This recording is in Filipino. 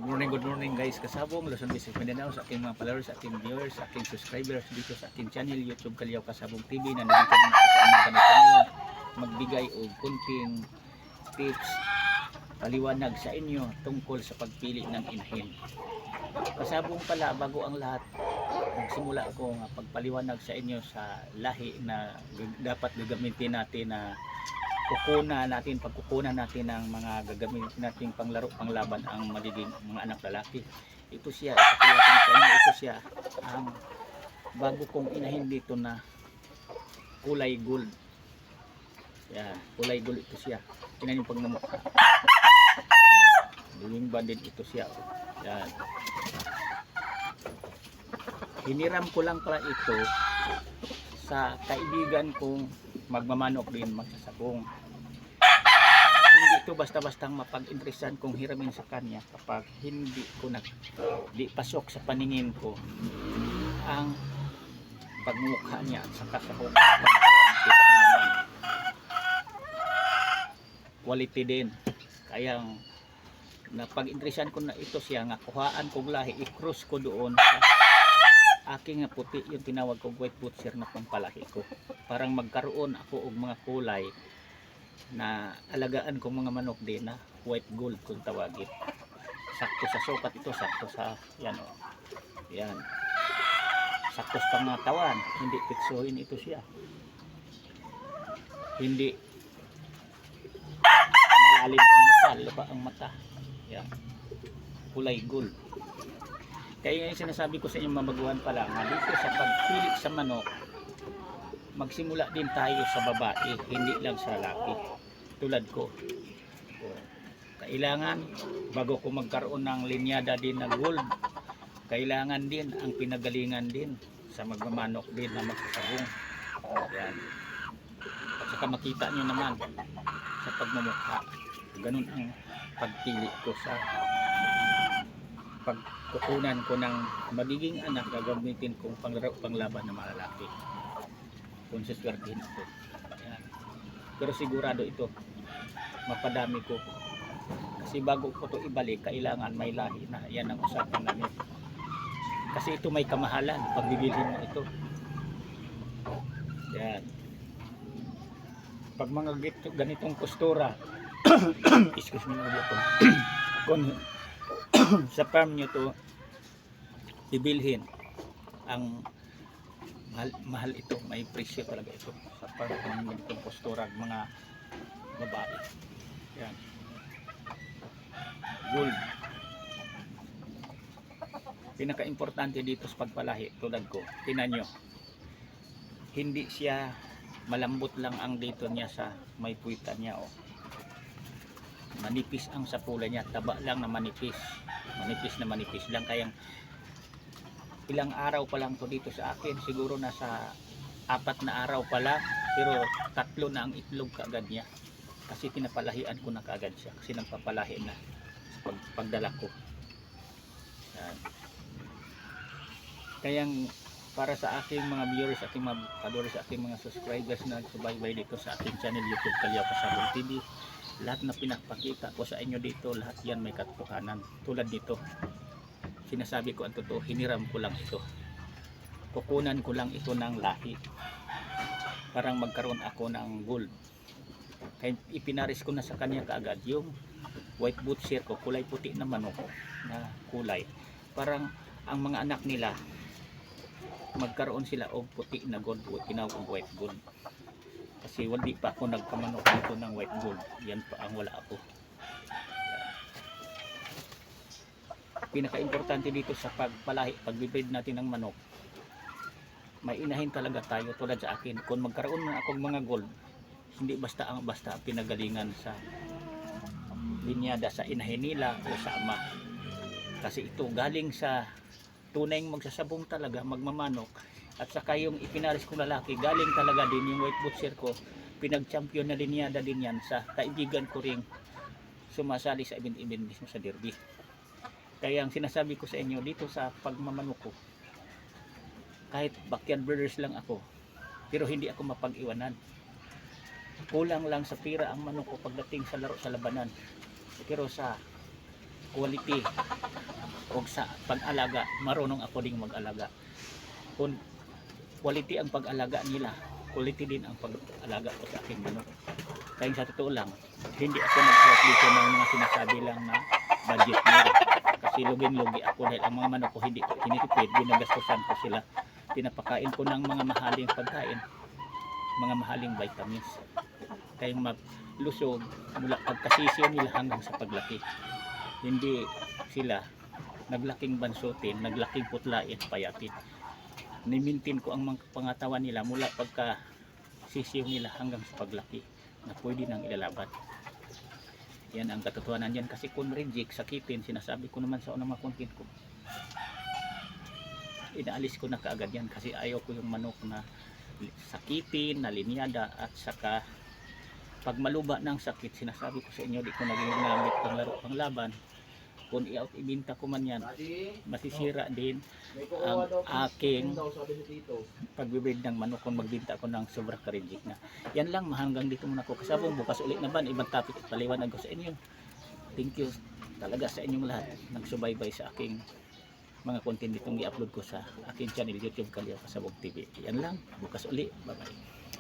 Good morning guys. Kasabong Luzon, Visayas, Mindanao, sa aking mga followers, sa aking viewers, sa aking subscribers dito sa aking channel YouTube Kalyaw Kasabong TV na nandito naman ako sa mga ganito ngayon magbigay o kunting tips, paliwanag sa inyo tungkol sa pagpili ng inahin. Kasabong pala, bago ang lahat, nagsimula ako nga pagpaliwanag sa inyo sa lahi na dapat gagamitin natin na pagkukunan natin ng mga gagamitin nating panglaro, panglaban ang magiging mga anak lalaki. Ito siya, ipakita sa inyo, ito siya ang bago kong inahin dito na kulay gold. Yan, kulay gold ito siya. Tingnan yung pagmamukha. Diwing banded ito siya. Yan. Hiniram ko lang pala ito sa kaibigan kong magmamanok din, magsasabong. Hindi ito basta-bastang mapag-interesan kong hiramin sa kanya kapag hindi ko di pasok sa paningin ko ang pagmumukha niya at saka sa quality din. Kaya napag-interesan ko na ito siya nga kuhaan kong lahi, i-cross ko doon sa aking puti, yung tinawag kong white butcher na pampalahi ko. Parang magkaroon ako og mga kulay na alagaan kong mga manok din na white gold kung tawagin. Sakto sa sukat ito, sakto sa yan o. Yan. Sakto sa pangatawan, hindi pitsuhin ito siya. Hindi malalim ang mata, laba ang mata. Yan. Kulay gold. Kaya yung sinasabi ko sa inyong mabaguhan pa lang, dito sa pagpili sa manok, magsimula din tayo sa babae, hindi lang sa lalaki. Tulad ko, kailangan bago ko magkaroon ng linyada din na gold, kailangan din ang pinagalingan din sa magmamanok din na magsasabong. Yan. At saka makita nyo naman sa pagmumukha, ganun ang pagpili ko sa pagkukunan ko ng magiging anak, gagamitin kong panglaro, panglaban ng mga lalaki. Kung siswertihin ako. Ayan. Pero sigurado ito, mapadami ko. Kasi bago ko ito ibalik, kailangan may lahi na. Yan ang usapan namin. Kasi ito may kamahalan, pagbibilhin mo ito. Yan. Pag mga ganitong postura, excuse me, kung sa farm nyo to bibilhin, ang mahal ito, may presyo talaga ito sa farm ng ganitong postura mga babae. Yan, gold. Pinaka-importante dito sa pagpalahi, tulad ko, tinan nyo, hindi siya malambot lang ang dito niya sa may puwitan niya, oh. Manipis ang sapula niya, taba lang na manipis lang. Kayang ilang araw pa lang to dito sa akin, siguro nasa 4 na araw pa lang, pero 3 na ang itlog kaagad niya kasi pinapalahian ko na kaagad siya kasi nagpapalahi na sa pagdala ko. Yan. Kayang para sa aking mga viewers, aking mga followers, sa aking mga subscribers na subaybay dito sa aking channel YouTube Kalyaw Kasabong TV, lahat na pinapakita ko sa inyo dito, lahat yan may katotohanan. Tulad nito, sinasabi ko ang totoo, hiniram ko lang ito, kukunan ko lang ito ng lahi parang magkaroon ako ng gold. Kaya ipinaris ko na sa kanya kaagad yung white butcher ko, kulay puti na manok na kulay, parang ang mga anak nila magkaroon sila og puti na gold, tinawag og white gold. Kasi hindi pa ako nagpamanok dito ng white gold, yan pa ang wala ako. Pinaka-importante dito sa pagpalahi, pagbibreed natin ng manok, may inahin talaga tayo. Tulad sa akin, kung magkaroon ng akong mga gold, hindi basta pinagalingan sa linyada sa inahin nila o sa ama, kasi ito galing sa tunay magsasabong talaga, magmamanok. At saka yung ipinaris kong lalaki, galing talaga din yung white butcher ko, pinag-champion na linyada din yan sa kaibigan ko ring sumasali sa event mismo sa derby. Kaya ang sinasabi ko sa inyo dito sa pagmamanok ko, kahit backyard breeders lang ako, pero hindi ako mapag-iwanan. Kulang lang sa pira ang manok ko pagdating sa laro sa labanan, pero sa quality o sa pag-alaga, marunong ako ding mag-alaga. Kung quality ang pag-alaga nila, quality din ang pag-alaga ko sa aking manok. Kaya sa totoo lang, hindi ako nag-out dito ng mga sinasabi lang na budget meal. Kasi lugin-lugi ako dahil ang mga manok ko hindi ko tinitipid, ginagastusan ko sila. Pinapakain ko ng mga mahaling pagkain, mga mahaling vitamins. Kaya maglusog mula pagkasisiyo nila hanggang sa paglaki. Hindi sila naglaking bansutin, naglaking putlain, payatin. Nimintin ko ang mga pangatawan nila mula pagka sisiyo nila hanggang sa paglaki na pwede nang ilalaban. Yan ang katotohanan yan, kasi kung reject, sakitin, sinasabi ko naman sa unang mga content ko, inaalis ko na kaagad yan kasi ayaw ko yung manok na sakitin, na linyada, at saka pag maluba ng sakit, sinasabi ko sa inyo, di ko naging gamit pang laro, pang laban. Kung i-out, ibinta ko man yan, masisira din ang aking pagbibid ng manok kung magbinta ako ng sobra ka-reject na. Yan lang, hanggang dito muna ako kasabong. Bukas ulit naman, ibang topic at paliwanag ko sa inyo. Thank you talaga sa inyong lahat nagsubaybay sa aking mga content ditong i-upload ko sa aking channel YouTube Kalyaw Pasabog TV. Yan lang, bukas uli, bye bye.